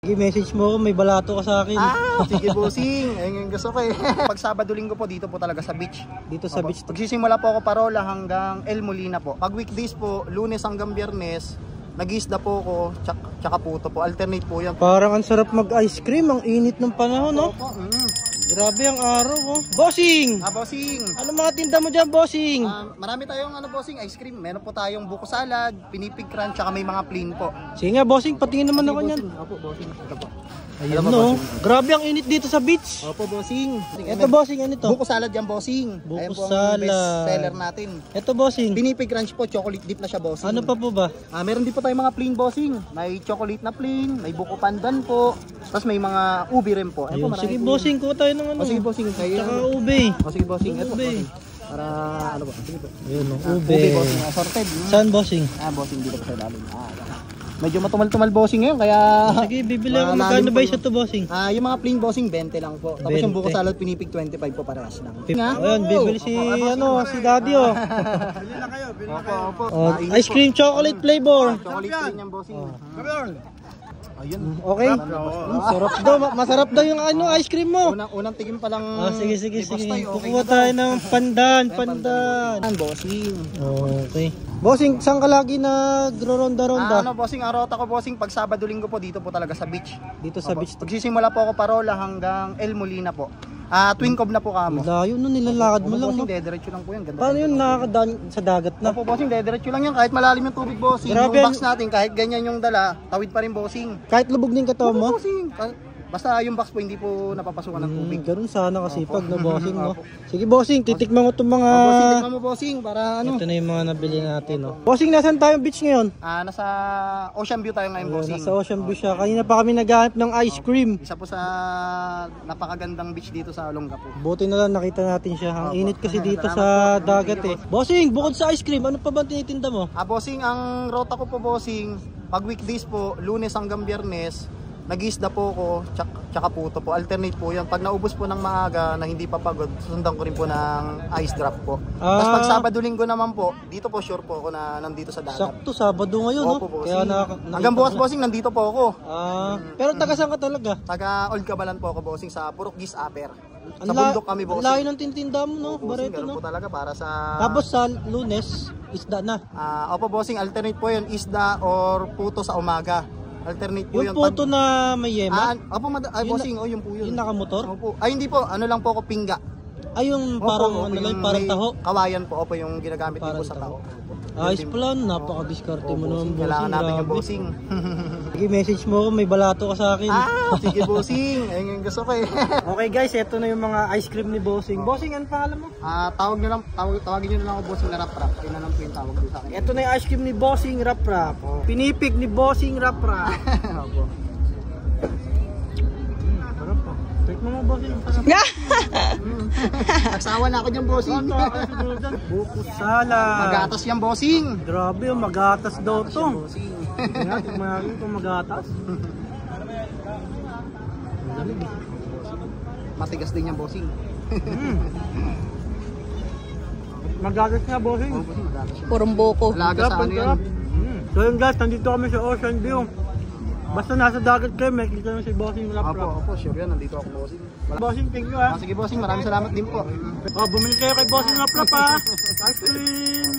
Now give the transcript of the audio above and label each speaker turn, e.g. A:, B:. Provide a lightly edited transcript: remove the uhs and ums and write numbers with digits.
A: Sige, message mo ako, may balato ka sa akin.
B: Sige bossing, ayun yung gusto ko eh. Pag Sabado Linggo po, dito po talaga sa beach.
A: Dito sa beach.
B: Pagsisimula po ako Parola hanggang El Molina po. Pag weekdays po, Lunes hanggang Biyernes, nag-iisda po ako, tsaka puto po. Alternate po yan.
A: Parang ang sarap mag-ice cream, ang init ng panahon, no?
B: Opo.
A: Grabe ang araw, oh. Bossing!
B: Bossing!
A: Ano mga tinda mo dyan, bossing?
B: Marami tayong bossing, ice cream. Meron po tayong buko salad, pinipig crunch, tsaka may mga plain po.
A: Sige nga, bossing, patingin naman ako niyan.
B: Opo, bossing. Ito po.
A: Ayun, no? Grabe ang init dito sa beach.
B: Opo, bossing.
A: Ito, bossing, ano to?
B: Buko salad yan, bossing.
A: Buko
B: Ayan po ang
A: salad.
B: best seller natin.
A: Ito, bossing.
B: Pinipig crunch po, chocolate dip na siya, bossing.
A: Ano pa po ba?
B: Meron din po tayong mga plain, bossing. May chocolate na plain, may buko pandan po. Tapos may mga ubi rin po.
A: Ayun,
B: po,
A: sige, bossing, kuha tayo ng ano.
B: Sige, bossing.
A: Tsaka ube.
B: Sige, bossing. Ito,
A: Ube.
B: para ano ba? Sige po.
A: Ayun, ube.
B: Ube, bossing. Assorted.
A: Saan, bossing?
B: Bossing dito po sa ilalim. Medyo matumal-tumal bossing ngayon, kaya
A: Sige, bibili ako. Magkano ba isa to, bossing?
B: yung mga plain bossing 20 lang po. Tapos
A: 20.
B: yung buko salad pinipig 25 po parehas lang.
A: Ayun, bibili si si Daddy, oh.
B: Bili na kayo, bili na kayo.
A: Oh, ice cream chocolate flavor.
B: Chocolate plain yung bossing. Ayun.
A: Okay. Sarap daw, masarap daw yung ice cream mo.
B: Unang tigim pa lang.
A: Sige. Kukuha tayo ng pandan.
B: Bossing.
A: Okay. Bossing, saan ka lagi nagro-ronda-ronda?
B: Bossing, arota ko bossing pag Sabado Linggo po dito po talaga sa beach.
A: Dito sa beach.
B: Pagsisimula po ako Parola hanggang El Molina po. Twin Cove na po kamo.
A: Layo nun, nilalakad mo lang.
B: Bossing, dediretso lang po yan. Ganda.
A: Paano yun nakakadaan sa dagat na?
B: Opo, bossing, dediretso lang yan. Kahit malalim yung tubig, bossing.
A: Grabe,
B: Yung box natin, kahit ganyan yung dala, tawid pa rin, bossing.
A: Kahit lubog din katawan mo?
B: Bossing. Basta yung box po hindi po napapasukan ng tubig.
A: Ganun sana kasi pag na bossing, no? Sige, bossing, titikman ko itong mga...
B: Bossing, tikman mo, bossing, para ano.
A: Ito na yung mga nabili natin, no? Bossing, nasan tayong beach ngayon?
B: Nasa Ocean View tayo ngayon, bossing.
A: Nasa Ocean View siya. Kanina pa kami naghahanap ng ice cream.
B: Isa po sa napakagandang beach dito sa Olongapo.
A: Buti na lang nakita natin siya. Ang init kasi dito sa dagat eh. Bossing, bukod sa ice cream, ano pa ba tinitinda mo?
B: Bossing, ang rota ko po, bossing, pag weekdays po, Lunes hanggang Biyernes, nag-iisda po ako, tsaka puto po. Alternate po yan. Pag naubos po ng maaga na hindi pa pagod, susundan ko rin po ng ice drop po. Tapos pag Sabado Linggo naman po, dito po sure po ako na nandito sa dagat.
A: Sakto, Sabado ngayon, no?
B: Opo,
A: Kaya
B: hanggang bukas, bossing, nandito po ako.
A: Pero taga saan ka talaga?
B: Taga Old Cabalan po ako, bossing, sa Purok Gis Aper. Sa bundok kami, bossing.
A: Ang layo ng tintinda mo, no?
B: Bossing,
A: Bareto,
B: ganun
A: no?
B: po talaga para sa...
A: Tapos sa Lunes, isda na.
B: Opo, bossing, alternate po yun, isda or puto sa umaga. Alternate po
A: yung puto na may yema?
B: Opo, bossing, yung po yun.
A: Yung nakamotor?
B: Opo. Hindi po, ano lang po ako, pingga.
A: Yung parang parang taho?
B: Kawayan po, opo, yung ginagamit po sa taho.
A: Ayos pala, napaka-diskarte mo naman, bossing.
B: Kailangan natin yung bossing.
A: Sige, message mo ako, may balato ka sa akin.
B: Sige, bossing. Ayun yung gusto ko eh.
A: Okay guys, eto na yung mga ice cream ni bossing. Bossing, ano pangalan mo?
B: Tawagin nyo na lang ako, bossing, na rap-rap. Yun na lang po yung tawag doon sa akin.
A: Eto na yung ice cream ni bossing rap-rap. Pinipig ni bossing rap-rap.
B: Opo.
A: Sarap po. Take mo bossing.
B: Nagsawa na ako dyan, bossing.
A: Buko salad.
B: Magatas yan, bossing.
A: Grabe, magatas daw to. Tingnan natin kung magatas.
B: Matigas din yan, bossing.
A: Magatas nga, bossing.
C: Purong buko.
B: Laga sa ano yan.
A: So yun guys, nandito kami sa Ocean View. Basta nasa dagat kayo, may kita nyo si bossing rap-rap.
B: Opo, sure yan. Nandito ako, bossing.
A: Bossing, thank you ha.
B: Sige, bossing. Maraming salamat din po.
A: Bumili kayo kay bossing rap-rap ha. Ice cream.